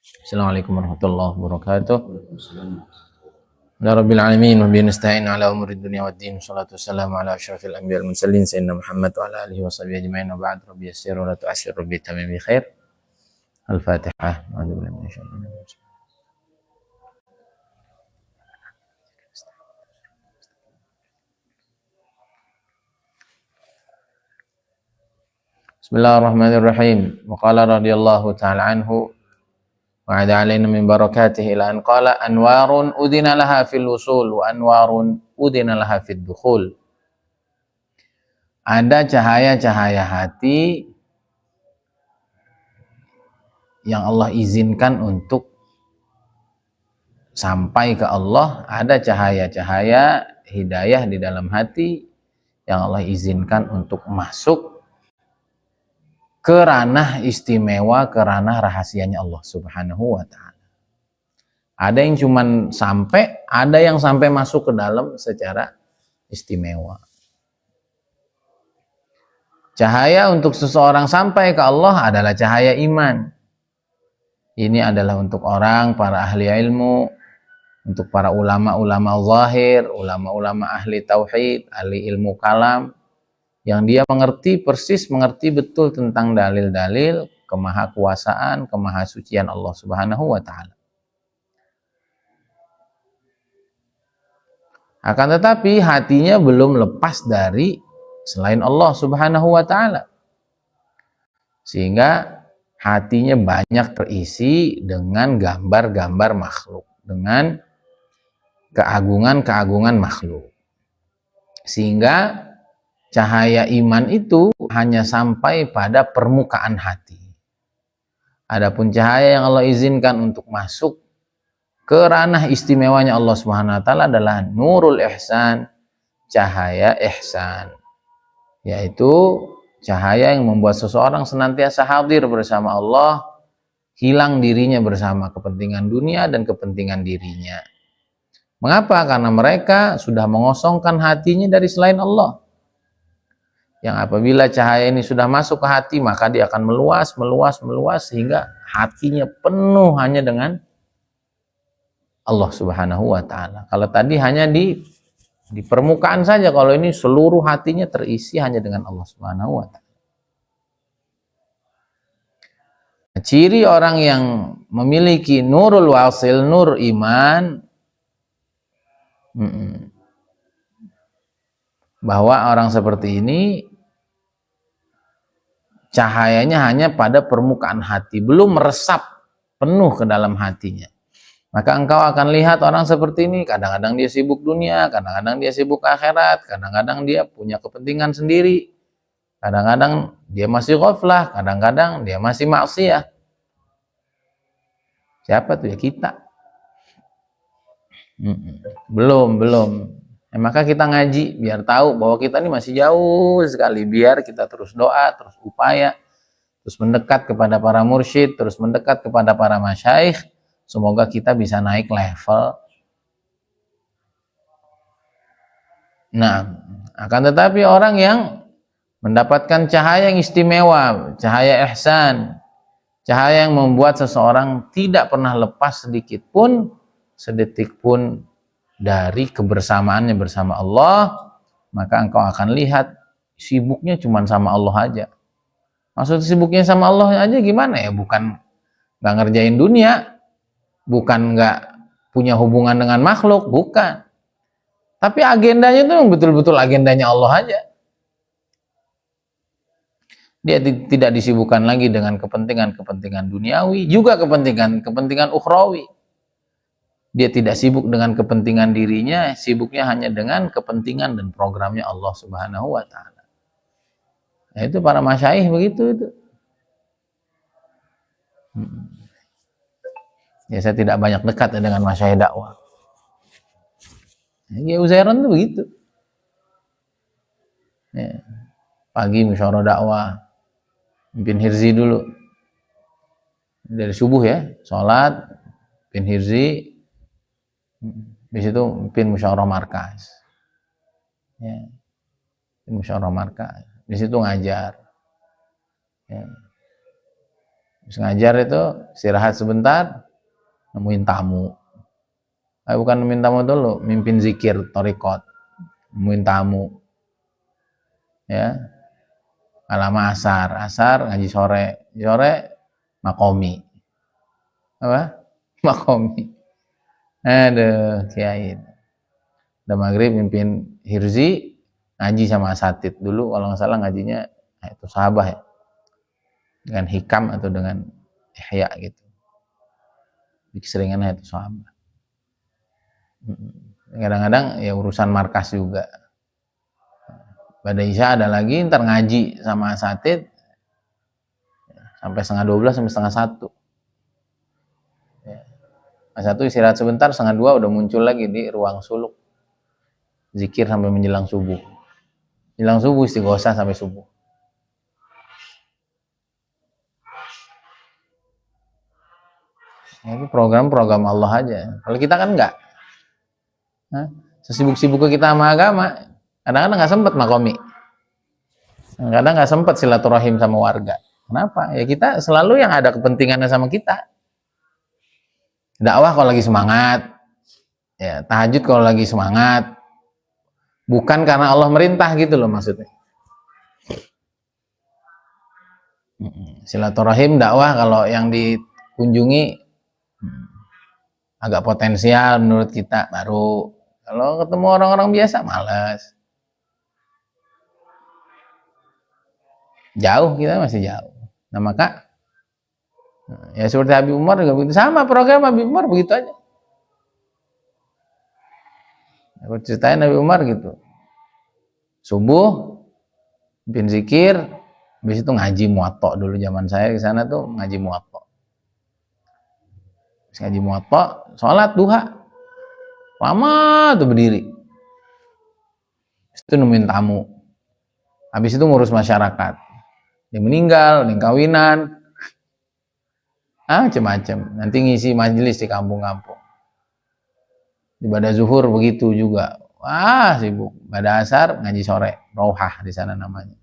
Assalamualaikum warahmatullahi wabarakatuh. Ya Rabbil alamin wa bihi nasta'in ala umuri dunya waddin. Shalatu wassalamu ala asyrafil anbiya'i wal mursalin sayyidina Muhammad wa ala alihi wa sahbihi ajmain. Wa ba'd. Rabbi yassir wa la tu'assir, rabbi tamim bi khair. Al-Fatihah. Bismillahirrahmanirrahim. Wa qala radhiyallahu ta'ala anhu wa ada alaina min barakatihi ila an qala anwarun udina laha fil usul wa anwarun udina laha fid dukhul. Ada cahaya-cahaya hati yang Allah izinkan untuk sampai ke Allah, ada cahaya-cahaya hidayah di dalam hati yang Allah izinkan untuk masuk ke ranah istimewa, ke ranah rahasianya Allah Subhanahu wa ta'ala. Ada yang cuman sampai, ada yang sampai masuk ke dalam secara istimewa. Cahaya untuk seseorang sampai ke Allah adalah cahaya iman. Ini adalah untuk orang, para ahli ilmu, untuk para ulama-ulama zahir, ulama-ulama ahli tauhid, ahli ilmu kalam, yang dia mengerti persis, mengerti betul tentang dalil-dalil kemahakuasaan, kemahasucian Allah Subhanahu wa ta'ala. Akan tetapi hatinya belum lepas dari selain Allah Subhanahu wa ta'ala, sehingga hatinya banyak terisi dengan gambar-gambar makhluk, dengan keagungan-keagungan makhluk, sehingga cahaya iman itu hanya sampai pada permukaan hati. Adapun cahaya yang Allah izinkan untuk masuk ke ranah istimewanya Allah Subhanahu wa ta'ala adalah nurul ihsan, cahaya ihsan, yaitu cahaya yang membuat seseorang senantiasa hadir bersama Allah, hilang dirinya bersama kepentingan dunia dan kepentingan dirinya. Mengapa? Karena mereka sudah mengosongkan hatinya dari selain Allah. Yang apabila cahaya ini sudah masuk ke hati, maka dia akan meluas sehingga hatinya penuh hanya dengan Allah Subhanahu wa ta'ala. Kalau tadi hanya di permukaan saja, kalau ini seluruh hatinya terisi hanya dengan Allah Subhanahu wa ta'ala. Ciri orang yang memiliki nurul wasil, nur iman, bahwa orang seperti ini cahayanya hanya pada permukaan hati, belum meresap penuh ke dalam hatinya. Maka engkau akan lihat orang seperti ini, kadang-kadang dia sibuk dunia, kadang-kadang dia sibuk akhirat, kadang-kadang dia punya kepentingan sendiri, kadang-kadang dia masih ghaflah, kadang-kadang dia masih maksiat. Siapa tuh? Ya kita. Belum. Maka kita ngaji biar tahu bahwa kita ini masih jauh sekali, biar kita terus doa, terus upaya, terus mendekat kepada para mursyid, terus mendekat kepada para masyayikh. Semoga kita bisa naik level. Nah, akan tetapi orang yang mendapatkan cahaya yang istimewa, cahaya ihsan, cahaya yang membuat seseorang tidak pernah lepas sedikit pun, sedetik pun dari kebersamaannya bersama Allah, maka engkau akan lihat sibuknya cuma sama Allah aja. Maksud sibuknya sama Allah aja gimana ya? Bukan nggak ngerjain dunia, bukan nggak punya hubungan dengan makhluk, bukan. Tapi agendanya itu betul-betul agendanya Allah aja. Dia tidak disibukkan lagi dengan kepentingan-kepentingan duniawi, juga kepentingan ukhrawi. Dia tidak sibuk dengan kepentingan dirinya, sibuknya hanya dengan kepentingan dan programnya Allah Subhanahu wa ta'ala. Nah, itu para masyayikh begitu itu. Ya, saya tidak banyak dekat dengan masyayikh dakwah. Ya, Uzairan itu begitu. Ya, pagi musyawarah dakwah, pimpin hirzi dulu. Dari subuh ya, sholat, pimpin hirzi, di situ pimpin musyawarah markas, ya, musyawarah markas, di situ ngajar, ya. Habis ngajar itu istirahat sebentar, nemuin tamu. Bukan nemuin tamu dulu, mimpin zikir, torikot, nemuin tamu. Ya, lama asar ngaji sore makomi. Apa? Makomi. Aduh, kiai. Udah maghrib mimpin hirzi, ngaji sama asatid dulu kalau nggak salah ngajinya itu sahabah ya, dengan hikam atau dengan ihya gitu. Keseringan itu sahabah. Kadang-kadang ya urusan markas juga. Pada isya ada lagi, ntar ngaji sama asatid sampai 11:30 sampai 11:30. Satu istirahat sebentar, 1:30 udah muncul lagi di ruang suluk. Zikir sampai menjelang subuh. Menjelang subuh istighosah sampai subuh. Itu program-program Allah aja. Kalau kita kan enggak. Sesibuk-sibuknya kita sama agama, kadang-kadang nggak sempat makomi. Kadang nggak sempat silaturahim sama warga. Kenapa? Ya kita selalu yang ada kepentingannya sama kita. Dakwah kalau lagi semangat, ya tahajud kalau lagi semangat, bukan karena Allah merintah gitu loh maksudnya. Silaturahim dakwah kalau yang dikunjungi agak potensial menurut kita baru. Kalau ketemu orang-orang biasa malas. Jauh, kita masih jauh. Nah maka ya seperti Habib Umar juga begitu, sama program Habib Umar begitu aja. Aku ceritain Habib Umar gitu, subuh pimpin zikir, habis itu ngaji muwatta. Dulu zaman saya di sana tuh ngaji muwatta. Ngaji muwatta, sholat duha, lama tuh berdiri. Habis itu nemuin tamu, habis itu ngurus masyarakat, dia meninggal, dia kawinan, macam-macam. Nanti ngisi majelis di kampung-kampung. Ibadah zuhur begitu juga, sibuk. Pada asar ngaji sore, rohah di sana namanya.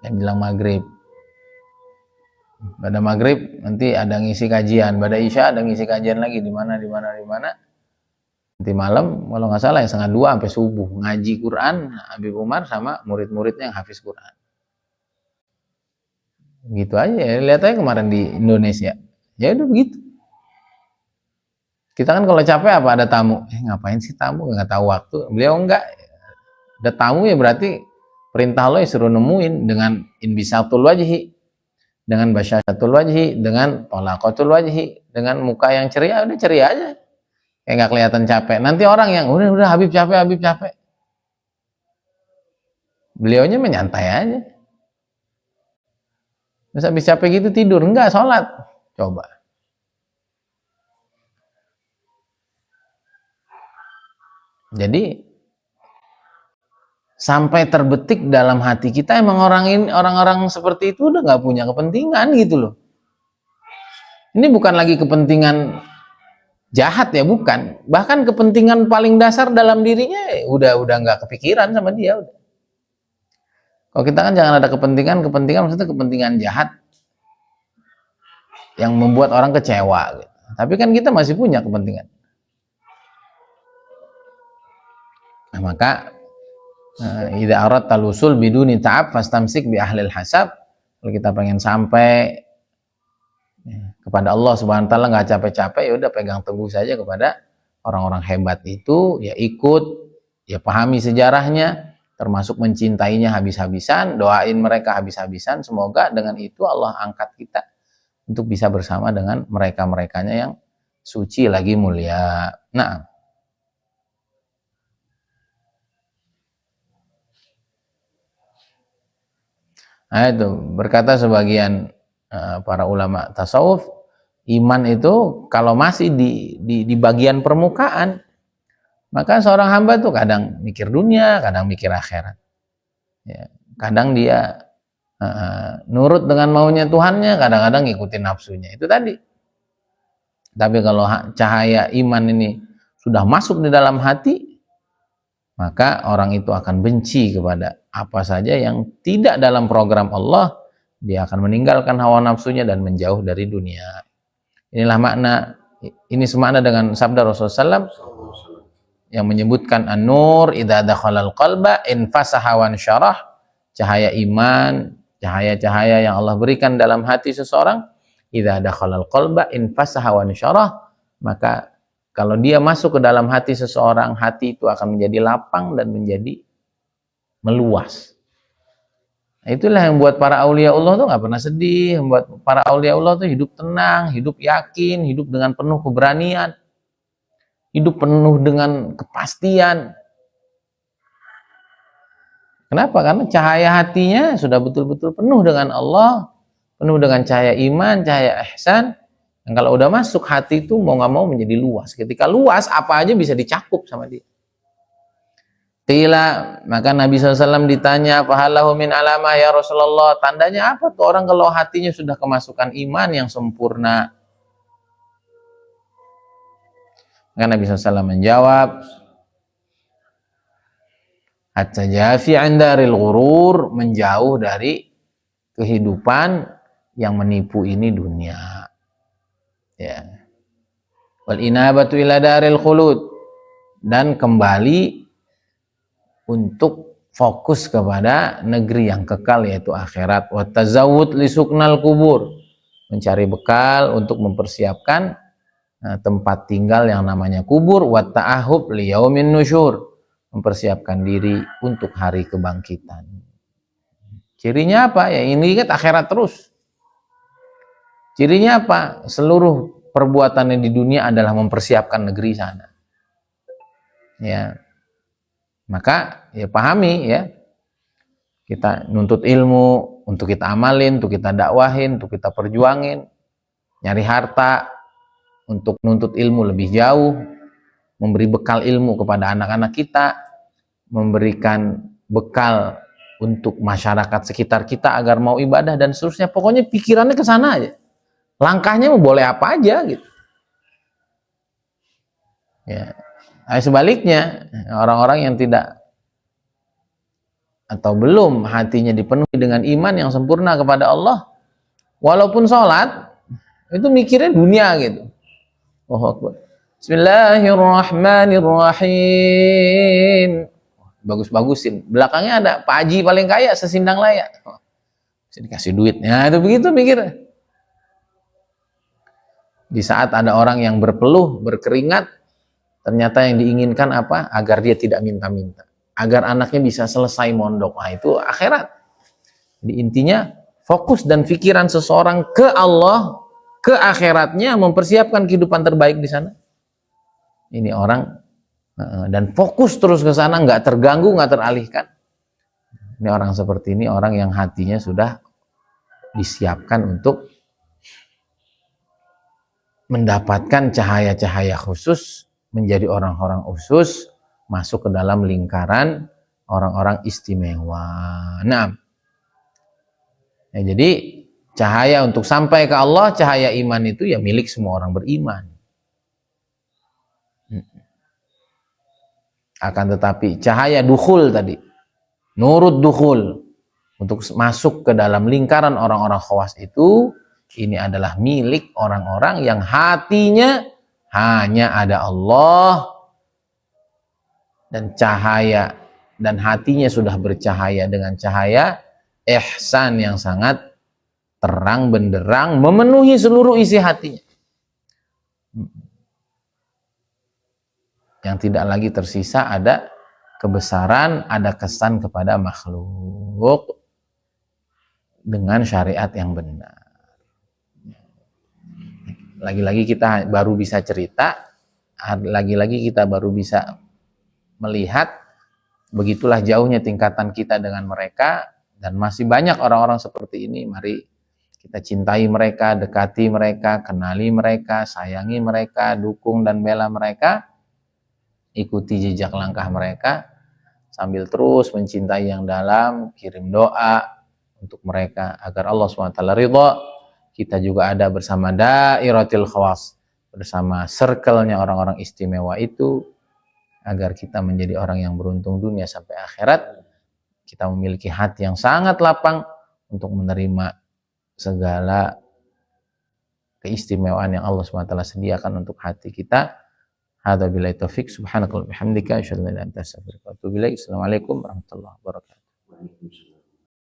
Yang bilang maghrib. Pada maghrib nanti ada ngisi kajian, pada isya ada ngisi kajian lagi di mana. Nanti malam kalau nggak salah ya 1:30 sampai subuh ngaji Quran Habib Umar sama murid-muridnya yang hafiz Quran. Gitu aja ya, lihat aja kemarin di Indonesia. Ya udah begitu. Kita kan kalau capek apa ada tamu, ngapain sih tamu, nggak tahu waktu. Beliau enggak, ada tamu ya berarti perintah Allah ya suruh nemuin dengan inbisatul wajhi, dengan basyasyatul wajhi, dengan tolaqatul wajhi, dengan muka yang ceria, udah ceria aja. Kayak nggak kelihatan capek. Nanti orang yang udah Habib capek. Beliaunya menyantai aja. Terus habis capek gitu tidur, enggak sholat. Coba. Jadi sampai terbetik dalam hati kita emang orang-orang seperti itu udah nggak punya kepentingan gitu loh. Ini bukan lagi kepentingan jahat ya, bukan. Bahkan kepentingan paling dasar dalam dirinya udah nggak kepikiran sama dia. Udah. Kalau kita kan jangan ada kepentingan maksudnya kepentingan jahat yang membuat orang kecewa. Gitu. Tapi kan kita masih punya kepentingan. Nah, maka idza aradta lusul biduni ta'ab fastamsik bi ahlil hasab. Kalau kita pengen sampai kepada Allah Subhanahu wa taala nggak capek-capek, ya udah pegang teguh saja kepada orang-orang hebat itu, ya ikut, ya pahami sejarahnya, termasuk mencintainya habis-habisan, doain mereka habis-habisan. Semoga dengan itu Allah angkat kita untuk bisa bersama dengan mereka-merekanya yang suci lagi mulia. Nah, itu berkata sebagian para ulama tasawuf, iman itu kalau masih di bagian permukaan, maka seorang hamba tuh kadang mikir dunia, kadang mikir akhirat. Ya, kadang dia nurut dengan maunya Tuhannya, kadang-kadang ngikutin nafsunya. Itu tadi. Tapi kalau cahaya iman ini sudah masuk di dalam hati, maka orang itu akan benci kepada apa saja yang tidak dalam program Allah Dia akan meninggalkan hawa nafsunya dan menjauh dari dunia. Inilah makna, ini semakna dengan sabda Rasulullah SAW yang menyebutkan an-nur idza dakhalal qalba infasaha wan syarah, cahaya iman, cahaya-cahaya yang Allah berikan dalam hati seseorang, idza dakhalal qalba infasaha wan syarah, maka kalau dia masuk ke dalam hati seseorang, hati itu akan menjadi lapang dan menjadi meluas. Nah, itulah yang buat para aulia Allah tuh nggak pernah sedih, membuat para aulia Allah tuh hidup tenang, hidup yakin, hidup dengan penuh keberanian, hidup penuh dengan kepastian. Kenapa? Karena cahaya hatinya sudah betul-betul penuh dengan Allah, penuh dengan cahaya iman, cahaya ihsan. Dan kalau udah masuk hati itu mau nggak mau menjadi luas. Ketika luas, apa aja bisa dicakup sama dia. Qila, maka Nabi SAW ditanya, fahallahu min alamah ya Rasulullah, tandanya apa tuh orang kalau hatinya sudah kemasukan iman yang sempurna? Maka Nabi SAW menjawab, at-tajafi 'indaril ghurur, menjauh dari kehidupan yang menipu ini dunia. Ya. Wal inabatu ila daril khulud, dan kembali untuk fokus kepada negeri yang kekal yaitu akhirat. Wa tazawwud li suknal kubur, mencari bekal untuk mempersiapkan tempat tinggal yang namanya kubur. Wa ta'ahub li yaumin nusyur, mempersiapkan diri untuk hari kebangkitan. Cirinya apa? Ya ini kan akhirat terus. Cirinya apa? Seluruh perbuatannya di dunia adalah mempersiapkan negeri sana. Ya. Maka ya pahami ya. Kita nuntut ilmu untuk kita amalin, untuk kita dakwahin, untuk kita perjuangin. Nyari harta untuk nuntut ilmu lebih jauh, memberi bekal ilmu kepada anak-anak kita, memberikan bekal untuk masyarakat sekitar kita agar mau ibadah dan seterusnya. Pokoknya pikirannya ke sana aja. Langkahnya mau boleh apa aja gitu. Ya. Nah, sebaliknya, orang-orang yang tidak atau belum hatinya dipenuhi dengan iman yang sempurna kepada Allah, walaupun sholat itu mikirnya dunia gitu. Allahu Akbar. Bismillahirrahmanirrahim. Bagus-bagusin. Belakangnya ada Pak Haji paling kaya sesindang layak. Bisa dikasih duit. Nah, itu begitu mikirnya. Di saat ada orang yang berpeluh, berkeringat, ternyata yang diinginkan apa? Agar dia tidak minta-minta. Agar anaknya bisa selesai mondok. Nah, itu akhirat. Jadi intinya, fokus dan pikiran seseorang ke Allah, ke akhiratnya, mempersiapkan kehidupan terbaik di sana. Ini orang, dan fokus terus ke sana, nggak terganggu, nggak teralihkan. Ini orang seperti ini, orang yang hatinya sudah disiapkan untuk mendapatkan cahaya-cahaya khusus, menjadi orang-orang khusus, masuk ke dalam lingkaran orang-orang istimewa. Nah, jadi cahaya untuk sampai ke Allah, cahaya iman itu ya milik semua orang beriman. Akan tetapi cahaya dukhul tadi, nurut dukhul, untuk masuk ke dalam lingkaran orang-orang khawas itu, ini adalah milik orang-orang yang hatinya hanya ada Allah, dan cahaya dan hatinya sudah bercahaya dengan cahaya ihsan yang sangat terang benderang, memenuhi seluruh isi hatinya, yang tidak lagi tersisa ada kebesaran, ada kesan kepada makhluk dengan syariat yang benar. Lagi-lagi kita baru bisa cerita, lagi-lagi kita baru bisa melihat begitulah jauhnya tingkatan kita dengan mereka, dan masih banyak orang-orang seperti ini. Mari kita cintai mereka, dekati mereka, kenali mereka, sayangi mereka, dukung dan bela mereka, ikuti jejak langkah mereka, sambil terus mencintai yang dalam, kirim doa untuk mereka agar Allah SWT ridha. Kita juga ada bersama Dairatul Khawas, bersama circle-nya orang-orang istimewa itu, agar kita menjadi orang yang beruntung dunia sampai akhirat. Kita memiliki hati yang sangat lapang untuk menerima segala keistimewaan yang Allah SWT sediakan untuk hati kita. Hadza billahi taufik, subhanakallahumma wa bihamdika asyhadu an la ilaha illa anta astaghfiruka wa atubu ilaik. Assalamualaikum warahmatullahi wabarakatuh.